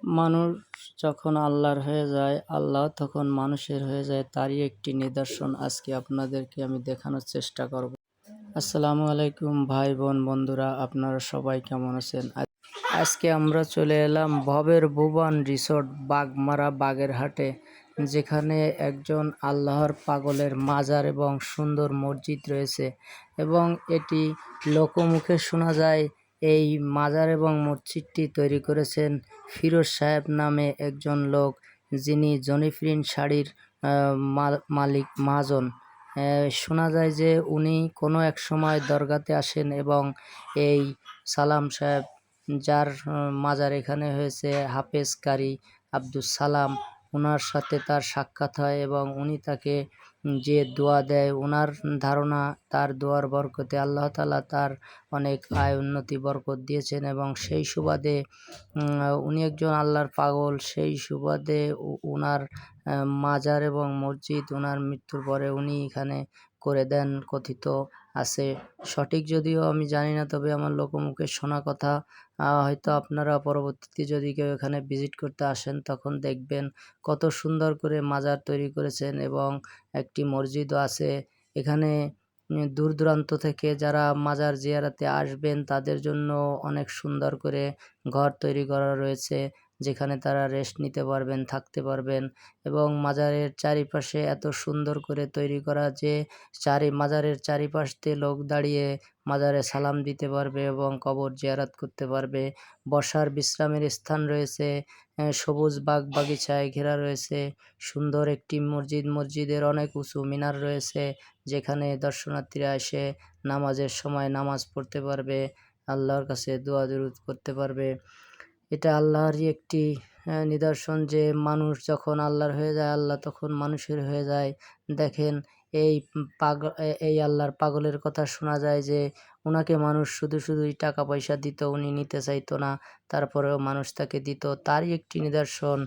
মানুষ যখন আল্লাহর হয়ে যায়, আল্লাহ তখন মানুষের হয়ে যায়, তারই একটি নিদর্শন আজকে আপনাদেরকে আমি দেখানোর চেষ্টা করব। আসসালামু আলাইকুম ভাই বোন বন্ধুরা, আপনারা সবাই কেমন আছেন? আজকে আমরা চলে এলাম ভবের ভুবন রিসোর্ট বাগমারা বাগেরহাটে, যেখানে একজন আল্লাহর পাগলের মাজার এবং সুন্দর মসজিদ রয়েছে এবং এটি লোকমুখে শোনা যায় এই মাজার এবং মসজিদটি তৈরি করেছেন ফিরোজ সাহেব নামে একজন লোক, যিনি জনিফ্রিন শাড়ির মালিক মহাজন। শোনা যায় যে উনি কোনো এক সময় দরগাতে আসেন এবং এই সালাম সাহেব, যার মাজার এখানে হয়েছে, হাফেজ কারি আব্দুস সালাম, ওনার সাথে তার সাক্ষাৎ হয় এবং উনি তাকে যে দোয়া দেয়, ওনার ধারণা তার দোয়ার বরকতে আল্লাহ তাআলা তার অনেক আয় উন্নতি বরকত দিয়েছেন এবং সেই সুবাদে উনি একজন আল্লাহর পাগল। সেই সুবাদে ওনার মাজার এবং মসজিদ ওনার মৃত্যুর পরে উনি এখানে করে দেন কথিত আছে। সঠিক যদিও আমি জানি না, তবে আমার লোকমুখে শোনা কথা। হয়তো আপনারা পরবর্তীতে যদি কেউ এখানে ভিজিট করতে আসেন তখন দেখবেন কত সুন্দর করে মাজার তৈরি করেছেন এবং একটি মসজিদও আছে এখানে। দূর দূরান্ত থেকে যারা মাজার জিয়ারাতে আসবেন তাদের জন্য অনেক সুন্দর করে ঘর তৈরি করা রয়েছে, যেখানে তারা রেস্ট নিতে পারবেন, থাকতে পারবেন এবং মাজারের চারিপাশে এত সুন্দর করে তৈরি করা যে মাজারের চারিপাশ দিয়ে লোক দাঁড়িয়ে মাজারে সালাম দিতে পারবে এবং কবর জিয়ারত করতে পারবে। বসার বিশ্রামের স্থান রয়েছে, সবুজ বাগ বাগিচায় ঘেরা রয়েছে সুন্দর একটি মসজিদ। মসজিদের অনেক উঁচু মিনার রয়েছে, যেখানে দর্শনার্থীরা এসে নামাজের সময় নামাজ পড়তে পারবে, আল্লাহর কাছে দোয়া দরুদ করতে পারবে। এটা আল্লাহরই একটি নিদর্শন যে মানুষ যখন আল্লাহর হয়ে যায়, আল্লাহ তখন মানুষের হয়ে যায়। দেখেন এই আল্লাহর পাগলের কথা শোনা যায় যে ওনাকে মানুষ শুধুই টাকা পয়সা দিত, উনি নিতে চাইতো না, তারপরেও মানুষ তাকে দিত। তারই একটি নিদর্শন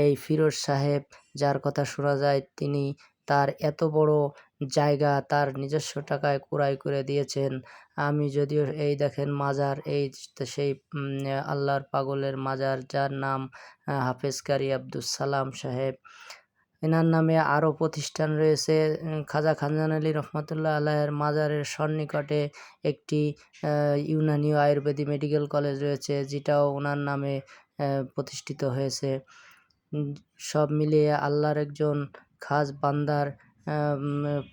এই ফিরোজ সাহেব, যার কথা শোনা যায় তিনি তার এত বড় জায়গা তার নিজস্ব টাকায় ক্রয় করে দিয়েছেন। আমি যদিও এই দেখেন মাজার, এই সেই আল্লাহর পাগলের মাজার, যার নাম হাফেজ কারি আব্দুস সালাম সাহেব। এনার নামে আরও প্রতিষ্ঠান রয়েছে। খাজা খানজান আলী রহমতুল্লাহ আলাইয়ের মাজারের সন্নিকটে একটি ইউনানি আয়ুর্বেদিক মেডিকেল কলেজ রয়েছে, যেটাও ওনার নামে প্রতিষ্ঠিত হয়েছে। সব মিলিয়ে আল্লাহর একজন খাস বান্দার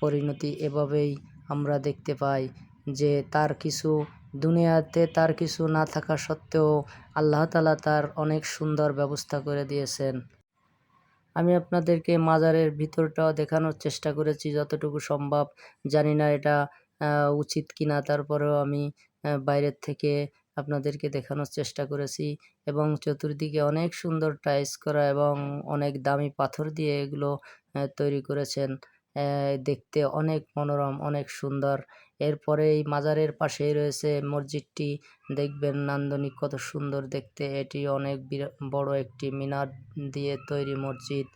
পরিণতি এভাবেই আমরা দেখতে পাই যে দুনিয়াতে তার কিছু না থাকা সত্ত্বেও আল্লাহ তাআলা তার অনেক সুন্দর ব্যবস্থা করে দিয়েছেন। আমি আপনাদেরকে মাজারের ভিতরটাও দেখানোর চেষ্টা করেছি যতটুকু সম্ভব। জানি না এটা উচিত কিনা, তারপরেও আমি বাইরের থেকে আপনাদেরকে দেখানোর চেষ্টা করেছি এবং চতুর্দিকে অনেক সুন্দর টাইলস করা এবং অনেক দামি পাথর দিয়ে এগুলো তৈরি করেছেন। দেখতে অনেক মনোরম, অনেক সুন্দর। এরপরে এই মাজারের পাশেই রয়েছে মসজিদটি, দেখবেন নান্দনিক কত সুন্দর দেখতে। এটি অনেক বড় একটি মিনার দিয়ে তৈরি মসজিদ।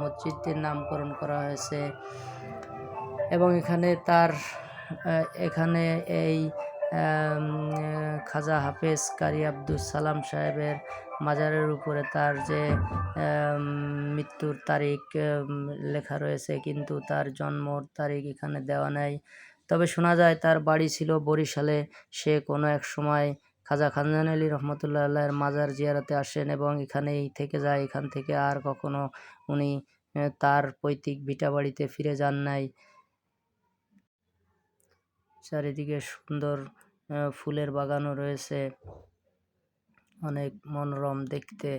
মসজিদটির নামকরণ করা হয়েছে এবং এখানে এই খাজা হাফেজ কারি আব্দুস সালাম সাহেবের মাজারের উপরে তার যে মৃত্যুর তারিখ লেখা রয়েছে, কিন্তু তার জন্মর তারিখ এখানে দেওয়া নেই। তবে শোনা যায় তার বাড়ি ছিল বরিশালে। সে কোনো এক সময় খাজা খানজান আলী রহমতুল্লাহ আল্লাহর মাজার জিয়ারতে আসেন এবং এখানেই থেকে যায়। এখান থেকে আর কখনো উনি তার পৈতৃক ভিটা বাড়িতে ফিরে যান নাই। চারিদিকে সুন্দর ফুলের বাগানও রয়েছে, অনেক মনোরম দেখতে।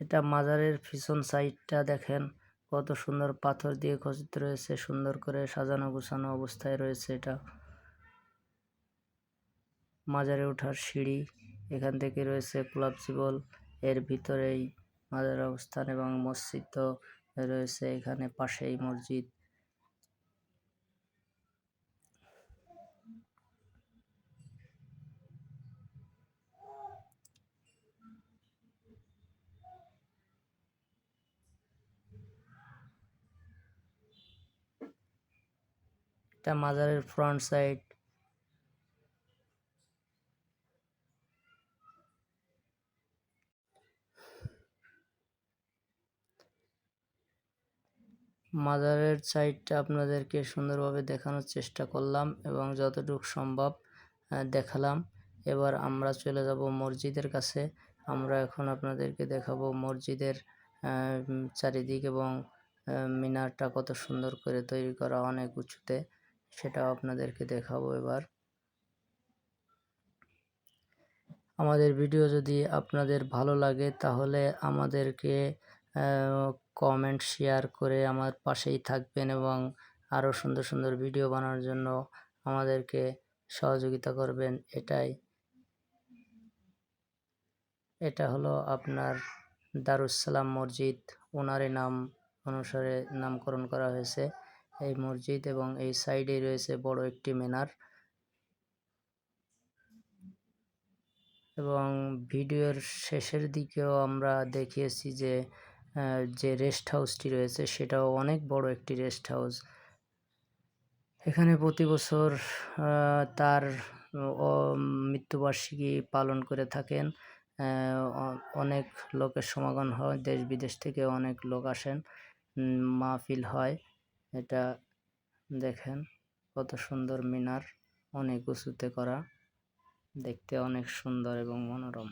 এটা মাজারের পিছন সাইডটা দেখেন কত সুন্দর পাথর দিয়ে খচিত রয়েছে, সুন্দর করে সাজানো গোছানো অবস্থায় রয়েছে। এটা মাজারে ওঠার সিঁড়ি, এখান থেকে রয়েছে কোলাপসিবল। এর ভিতরেই মাজারের অবস্থান এবং মসজিদ রয়েছে এখানে পাশেই মসজিদ। এটা মাজারের ফ্রন্ট সাইড। মাজারের সাইডটা আপনাদেরকে সুন্দরভাবে দেখানোর চেষ্টা করলাম এবং যতটুকু সম্ভব দেখালাম। এবার আমরা চলে যাব মসজিদের কাছে। আমরা এখন আপনাদেরকে দেখাবো মসজিদের চারিদিক এবং মিনারটা কত সুন্দর করে তৈরি করা, অনেক উঁচুতে, সেটাও আপনাদেরকে দেখাবো এবার। আমাদের ভিডিও যদি আপনাদের ভালো লাগে তাহলে আমাদেরকে কমেন্ট শেয়ার করে আমার পাশেই থাকবেন এবং আরও সুন্দর সুন্দর ভিডিও বানানোর জন্য আমাদেরকে সহযোগিতা করবেন। এটা হলো আপনার দারুস-সালাম মসজিদ, ওনারই নাম অনুসারে নামকরণ করা হয়েছে এই মসজিদ, এবং এই সাইডে রয়েছে বড় একটি মিনার। এবং ভিডিওর শেষের দিকেও আমরা দেখিয়েছি যে যে রেস্ট হাউসটি রয়েছে সেটাও অনেক বড় একটি রেস্ট হাউস। এখানে প্রতি বছর তার মৃত্যুবার্ষিকী পালন করে থাকেন। অনেক লোকের সমাগম হয়, দেশ বিদেশ থেকে অনেক লোক আসেন, মাহফিল হয়। এটা দেখেন কত সুন্দর মিনার, অনেক উঁচুতে করা, দেখতে অনেক সুন্দর এবং মনোরম।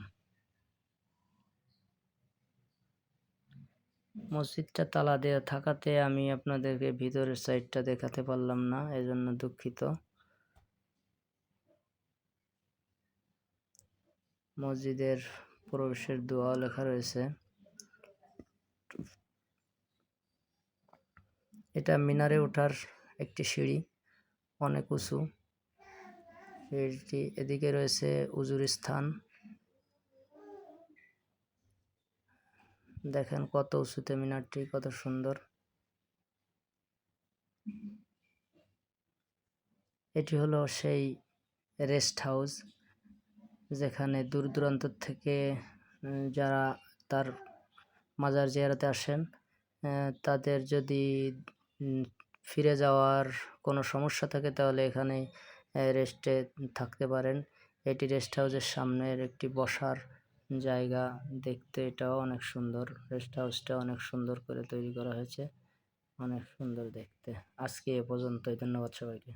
মসজিদটা তালা দেওয়া থাকাতে আমি আপনাদেরকে ভিতরের সাইডটা দেখাতে পারলাম না, এজন্য দুঃখিত। মসজিদের প্রবেশের দোয়া লেখা রয়েছে। এটা মিনারে ওঠার একটি সিঁড়ি, অনেক উঁচু। এদিকে রয়েছে উজুর স্থান, দেখেন কত উঁচুতে মিনারটি, কত সুন্দর। এটি হলো সেই রেস্ট হাউস যেখানে দূর দূরান্ত থেকে যারা তার মাজার জিয়ারতে আসেন, তাদের যদি ফিরে যাওয়ার কোনো সমস্যা থাকে তাহলে এখানে রেস্টে থাকতে পারেন। এটি রেস্ট হাউসের সামনের একটি বসার জায়গা, দেখতে এটাও অনেক সুন্দর। রেস্ট হাউসটা অনেক সুন্দর করে তৈরি করা হয়েছে, অনেক সুন্দর দেখতে। আজকে এ পর্যন্তই, ধন্যবাদ সবাইকে।